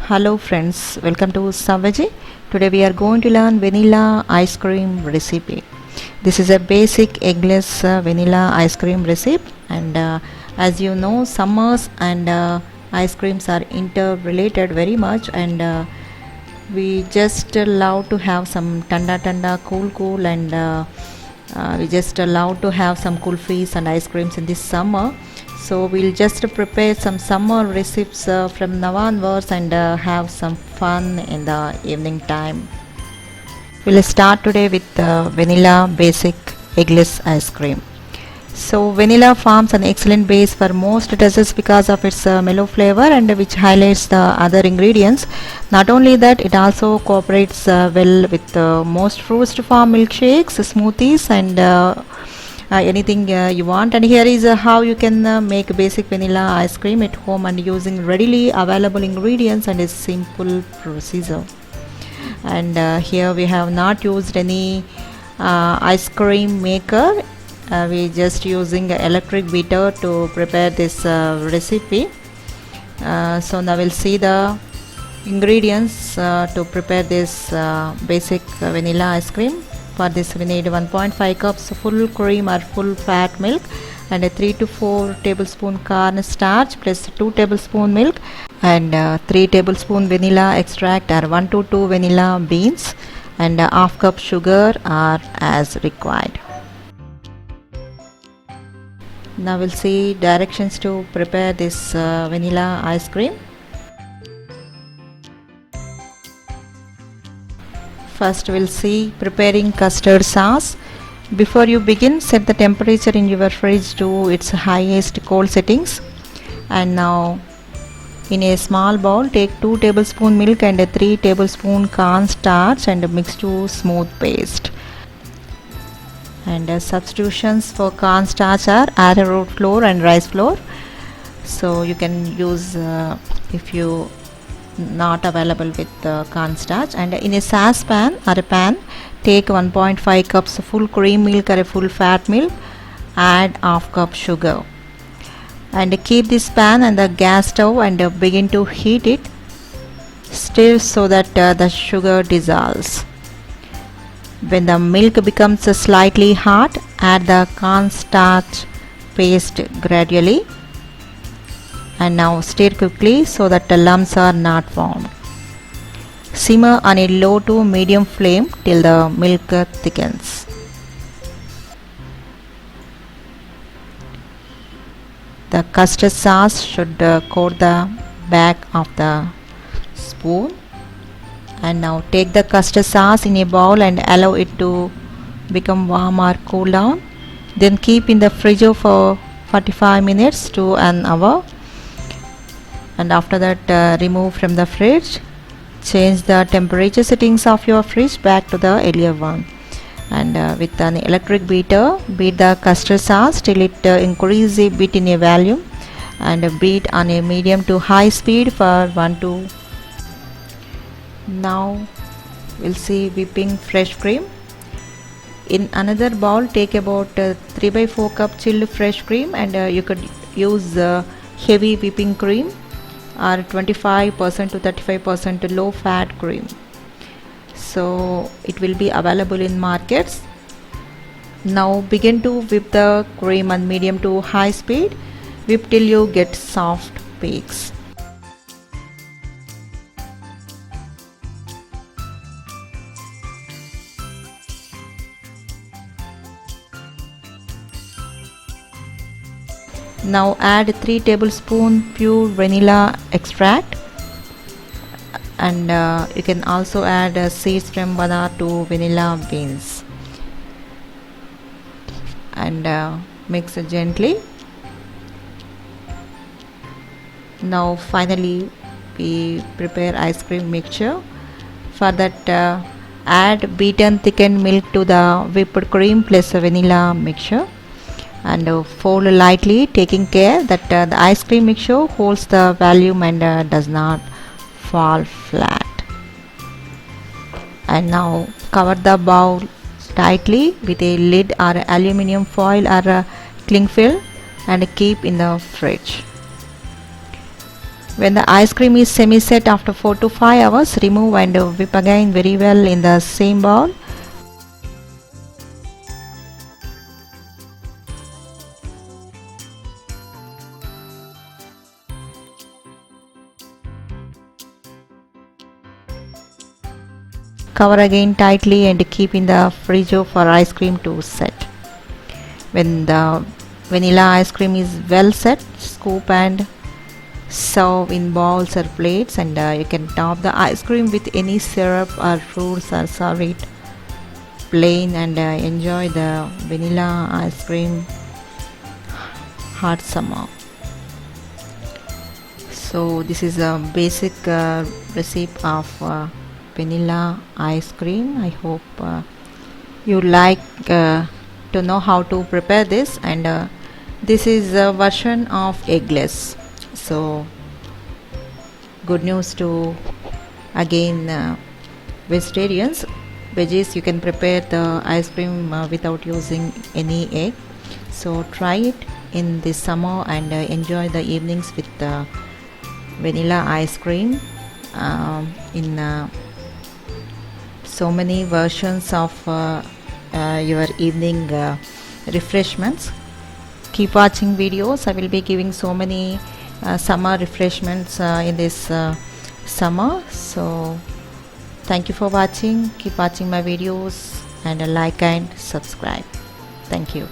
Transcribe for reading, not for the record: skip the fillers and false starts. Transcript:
Hello friends, welcome to Savaji. Today we are going to learn vanilla ice cream recipe. This is a basic eggless vanilla ice cream recipe, and as you know, summers and ice creams are interrelated very much, and we just love to have some tanda cool and we just love to have some kulfis and ice creams in this summer. So we'll just prepare some summer recipes from now onwards and have some fun in the evening time. We'll start today with vanilla basic eggless ice cream. So vanilla forms an excellent base for most desserts because of its mellow flavor and which highlights the other ingredients. Not only that, it also cooperates well with most fruits to form milkshakes, smoothies, and anything you want. And here is how you can make basic vanilla ice cream at home and using readily available ingredients and a simple procedure. And here we have not used any ice cream maker. We just using electric beater to prepare this recipe. So now we'll see the ingredients to prepare this basic vanilla ice cream. For this we need 1.5 cups full cream or full fat milk and a 3 to 4 tablespoon corn starch plus 2 tablespoon milk and 3 tablespoon vanilla extract or 1 to 2 vanilla beans and a half cup sugar are as required. Now we'll see directions to prepare this vanilla ice cream. First we'll see preparing custard sauce. Before you begin, set the temperature in your fridge to its highest cold settings. And now in a small bowl, take 2 tablespoon milk and a 3 tablespoon corn starch and mix to smooth paste. And substitutions for corn starch are arrowroot flour and rice flour. So you can use if you not available with corn starch. And in a saucepan or a pan, take 1.5 cups full cream milk or a full fat milk, add half cup sugar and keep this pan on the gas stove and begin to heat it. Stir so that the sugar dissolves. When the milk becomes slightly hot, add the cornstarch paste gradually and now stir quickly so that the lumps are not formed. Simmer on a low to medium flame till the milk thickens. The custard sauce should coat the back of the spoon. And now take the custard sauce in a bowl and allow it to become warm or cool down. Then keep in the fridge for 45 minutes to an hour. And after that remove from the fridge. Change the temperature settings of your fridge back to the earlier one. And with an electric beater, beat the custard sauce till it increases a bit in a volume. And beat on a medium to high speed for 1 to. Now we'll see whipping fresh cream. In another bowl, take about 3 by 4 cup chilled fresh cream and you could use heavy whipping cream or 25% to 35% low fat cream. So it will be available in markets. Now begin to whip the cream on medium to high speed. Whip till you get soft peaks. Now add 3 tablespoon pure vanilla extract and you can also add seeds from 1 or 2 vanilla beans and mix it gently. Now finally we prepare ice cream mixture. For that add beaten thickened milk to the whipped cream plus vanilla mixture. And fold lightly, taking care that the ice cream mixture holds the volume and does not fall flat. And now cover the bowl tightly with a lid or aluminium foil or cling film and keep in the fridge. When the ice cream is semi-set after 4 to 5 hours, remove and whip again very well in the same bowl. Cover again tightly and keep in the fridge for ice cream to set. When the vanilla ice cream is well set, scoop and serve in bowls or plates, and you can top the ice cream with any syrup or fruits or serve it plain and enjoy the vanilla ice cream hot summer. So this is a basic recipe of vanilla ice cream. I hope you like to know how to prepare this, and this is a version of eggless. So good news to again vegetarians. Veggies, you can prepare the ice cream without using any egg. So try it in this summer and enjoy the evenings with the vanilla ice cream in so many versions of your evening refreshments. Keep watching videos. I will be giving so many summer refreshments in this summer. So thank you for watching. Keep watching my videos and like and subscribe. Thank you.